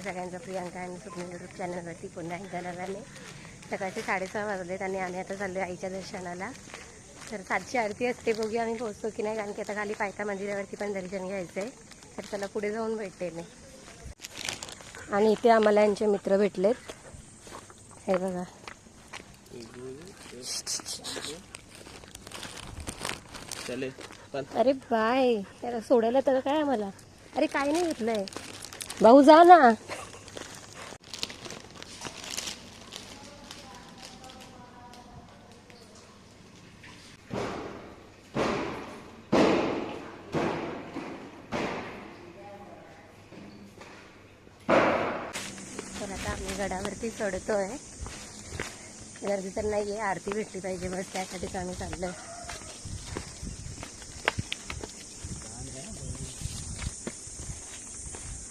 सगळ्यांचं प्रियांका आणि स्वप्नील यूट्यूब चॅनलवरती पुन्हा एकदा नव्याने. सकाळचे 6:30 वाजलेत आणि आम्ही आता चाललो आहे आईच्या दर्शनाला. तर 7ची आरती असते, बघूया आम्ही पोहोचतो की नाही, कारण की आता खाली पायथा मंदिरावरती पण दर्शन घ्यायचं आहे. तर त्याला पुढे जाऊन भेटते मी. आणि इथे आम्हाला यांचे मित्र भेटलेत, हे बघा. अरे बाय, याला सोडायला तर काय आम्हाला. अरे काय नाही घेतलंय भाऊ, जा ना. तर आता आम्ही गडावरती चढतोय. गर्दी तर नाही आहे, आरती भेटली पाहिजे बस, त्यासाठीच आम्ही चाललोय.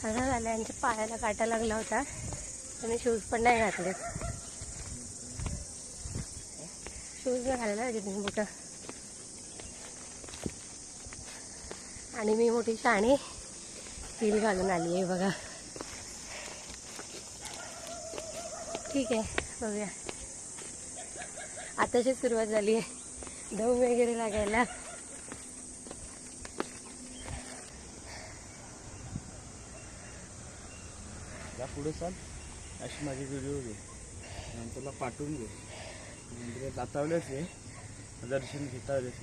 असं झालं, यांच्या पायाला काटा लागला होता, त्यांनी शूज पण नाही घातले. शूज नाही घालायला पाहिजे तुम्ही बुटं. आणि मी मोठी शाणी हिल घालून आली आहे बघा. ठीक आहे, बघूया. आताची सुरुवात झाली आहे दम वगैरे लागायला. या पुढे चाल, अशी माझी व्हिडिओ घे, नंतरला पाठवून घे. मंदिरात जातावलेच आहे, दर्शन घेतावलेच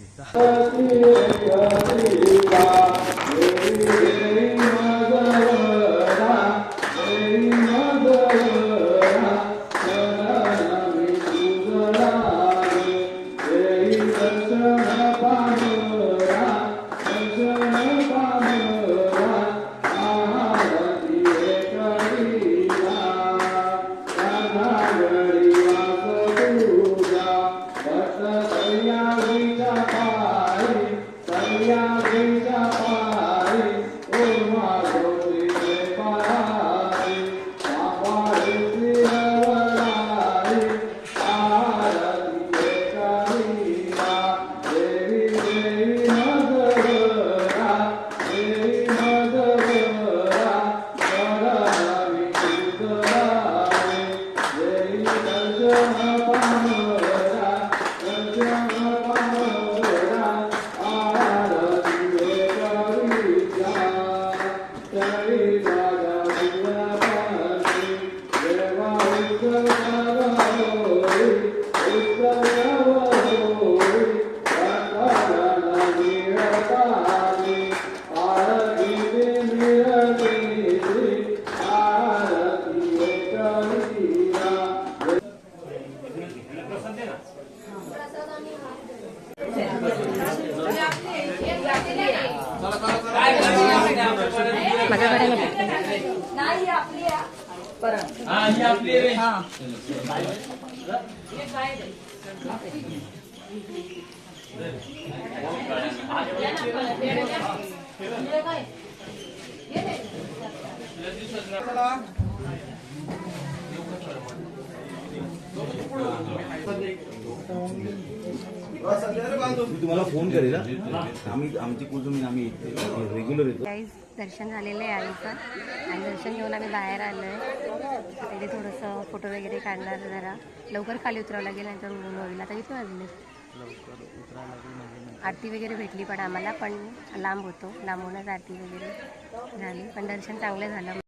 तुम्हाला फोन करेल. आमची कुलजमीन आम्ही रेग्युलर येतो. दर्शन झालेलं आहे आईचं, आणि दर्शन घेऊन आम्ही बाहेर आलो आहे. तिथे थोडंसं फोटो वगैरे काढणार, जरा लवकर खाली उतरावं लागेल, नंतर ऊन होईल. आता किती वाजले? आरती वगैरे भेटली, पण आम्हाला पण लांब होतो, लांबूनच आरती वगैरे झाली, पण दर्शन चांगलं झालं.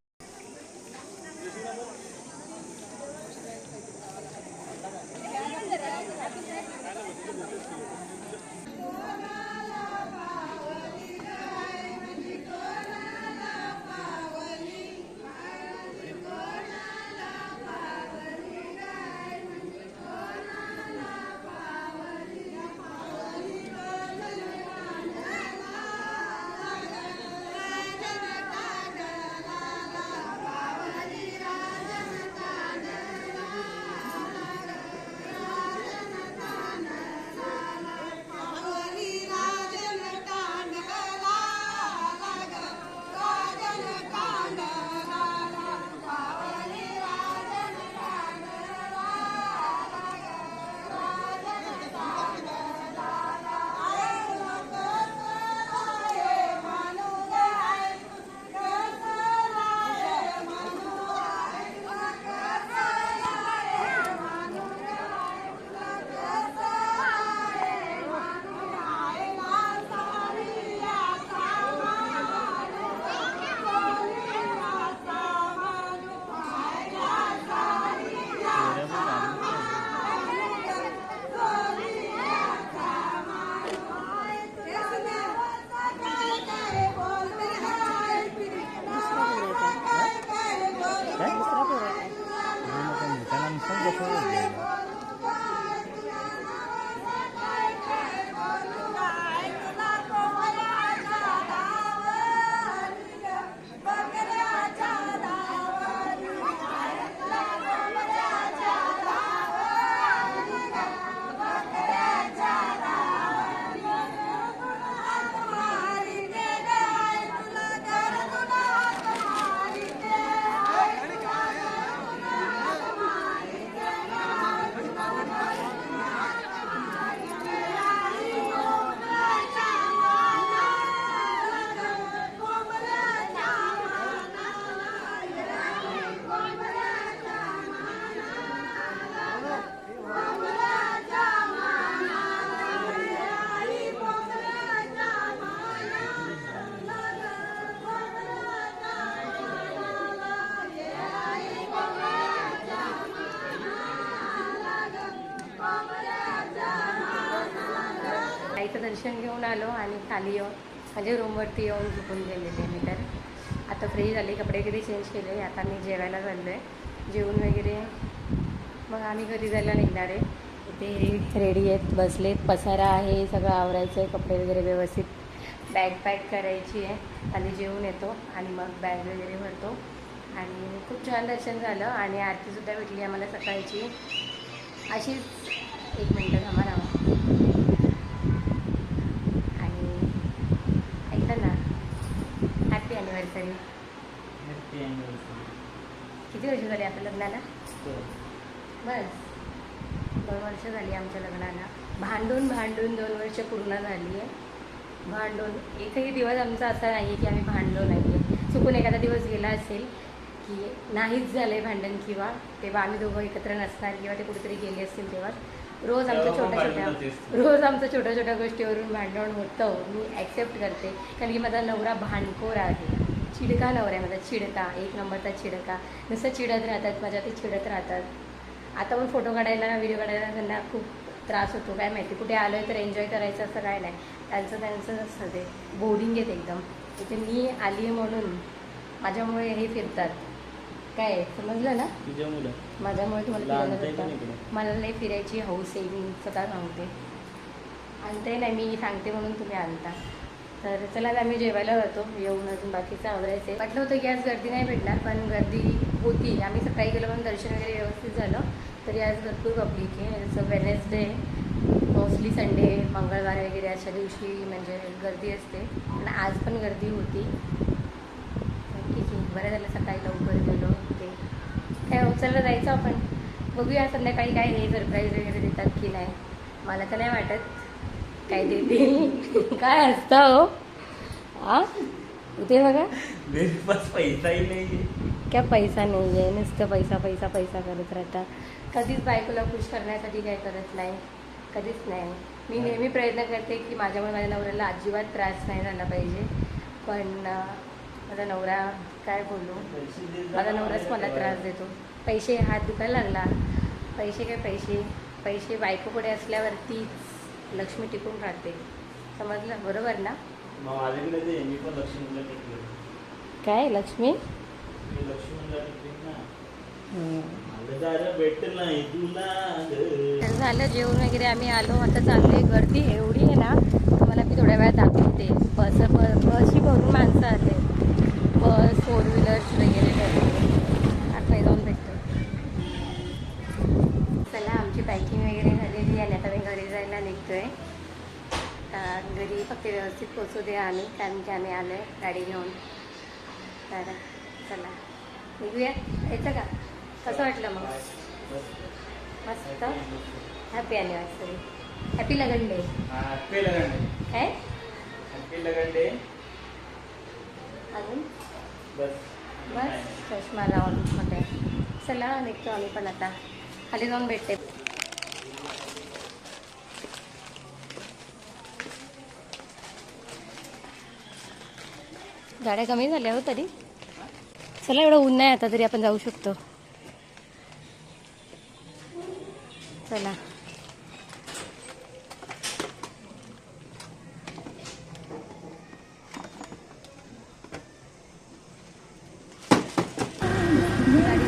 आईचं दर्शन घेऊन आलो आणि खाली येऊन म्हणजे रूमवरती येऊन झोपून गेलेले मी. तर आता फ्री झाली, कपडे वगैरे चेंज केले. आता मी जेवायला चाललो आहे. जेवून वगैरे मग आम्ही घरी जायला निघणार आहे. इथे रेडी आहेत, बसलेत. पसारा आहे, सगळं आवरायचं आहे, कपडे वगैरे व्यवस्थित बॅग पॅक करायची आहे. खाली जेवून येतो आणि मग बॅग वगैरे भरतो. आणि खूप छान दर्शन झालं आणि आरतीसुद्धा भेटली आम्हाला सकाळची. अशीच एक मिनटं थांबा ना. आणि ऐकलं ना, हॅपी ॲनिव्हर्सरी. किती वर्ष झाली आपल्या लग्नाला? बस 2 वर्ष झाली आमच्या लग्नाला. भांडून 2 वर्ष पूर्ण झाली आहे. भांडून एकही दिवस आमचा असा नाही आहे की आम्ही भांडलो नाही आहे. चुकून एखादा दिवस गेला असेल की नाहीच झालं आहे भांडण, किंवा तेव्हा आम्ही दोघं एकत्र नसणार किंवा ते कुठेतरी गेले असतील तेव्हा रोज आमच्या छोट्या छोट्या गोष्टीवरून भांडण होतं. मी ॲक्सेप्ट करते, कारण की माझा नवरा भांडखोर आहे. चिडका नवरा आहे माझा, चिडका, 1 नंबरचा चिडका. नुसतं चिडत राहतात माझ्या, ते चिडत राहतात. आता पण फोटो काढायला, व्हिडिओ काढायला त्यांना खूप त्रास होतो. काय माहिती, कुठे आलो आहे तर एन्जॉय करायचं असं काय नाही. त्यांचं असतं ते बोरिंग आहेत एकदम. इथे मी आली आहे म्हणून माझ्यामुळे हे फिरतात. काय समजलं ना? माझ्यामुळे तुम्हाला फिरायला जातात. मला नाही फिरायची हौस आहे, मी स्वतः सांगते. आणते नाही मी, सांगते म्हणून तुम्ही आणता. तर चला आता आम्ही जेवायला जातो. येऊन अजून बाकीचं आवरायचं आहे. वाटलं होतं की आज गर्दी नाही भेटणार, पण गर्दी होती. आम्ही सकाळी गेलो पण दर्शन वगैरे व्यवस्थित झालं. तरी आज भरपूर पब्लिक आहे. जसं वेडनेसडे, मोस्टली संडे, मंगळवार वगैरे अशा दिवशी म्हणजे गर्दी असते. पण आज पण गर्दी होती. ठीक आहे, बरं झालं सकाळी लवकर गेलो. ते काय उचललं जायचं आपण. बघूया संध्याकाळी काय हे सरप्राईज वगैरे देतात की नाही. मला तर नाही वाटत काय देतील. काय असतं हो? हां इथे बघा, पैसाही नाही. क्या पैसा नाही आहे, नुसतं पैसा पैसा पैसा करत राहतात. कधीच बायकोला खुश करण्यासाठी काय करत नाही, कधीच नाही. मी नेहमी प्रयत्न करते की माझ्यामुळे माझ्या नवऱ्याला अजिबात त्रास नाही झाला पाहिजे. पण माझा नवरा, काय बोलू, माझा नवराच मला त्रास देतो. पैसे, हात दुखायला लागला. पैसे काय पैसे बायकोकडे असल्यावरतीच लक्ष्मी टिकून राहते. समजलं? बरोबर ना? काय लक्ष्मी? तर झालं जेवण वगैरे, आम्ही आलो. आता चालले. गर्दी एवढी आहे ना, तुम्हाला मी थोड्या वेळात दाखवते. बसही भरून माणसं आले. बस, 4 व्हीलर्स वगैरे गर्दी. आता जाऊन भेटतो. चला, आमची पॅकिंग वगैरे झालेली आणि आता मी घरी जायला निघतोय. घरी फक्त व्यवस्थित पोचू द्या आम्ही, कारण की आम्ही आलो आहे गाडी घेऊन. तर चला निघूया. यायचं का? कसं वाटलं मग? मस्त. हॅपी ॲनिव्हर्सरी, हॅपी लगन डे. काय अजून? बस चष्मा लावून मध्ये. चला निघतो आम्ही पण आता. खाली जाऊन भेटते. गाड्या कमी झाल्या हो तरी. चला, एवढं ऊन नाही आता तरी आपण जाऊ शकतो. चला. गाडी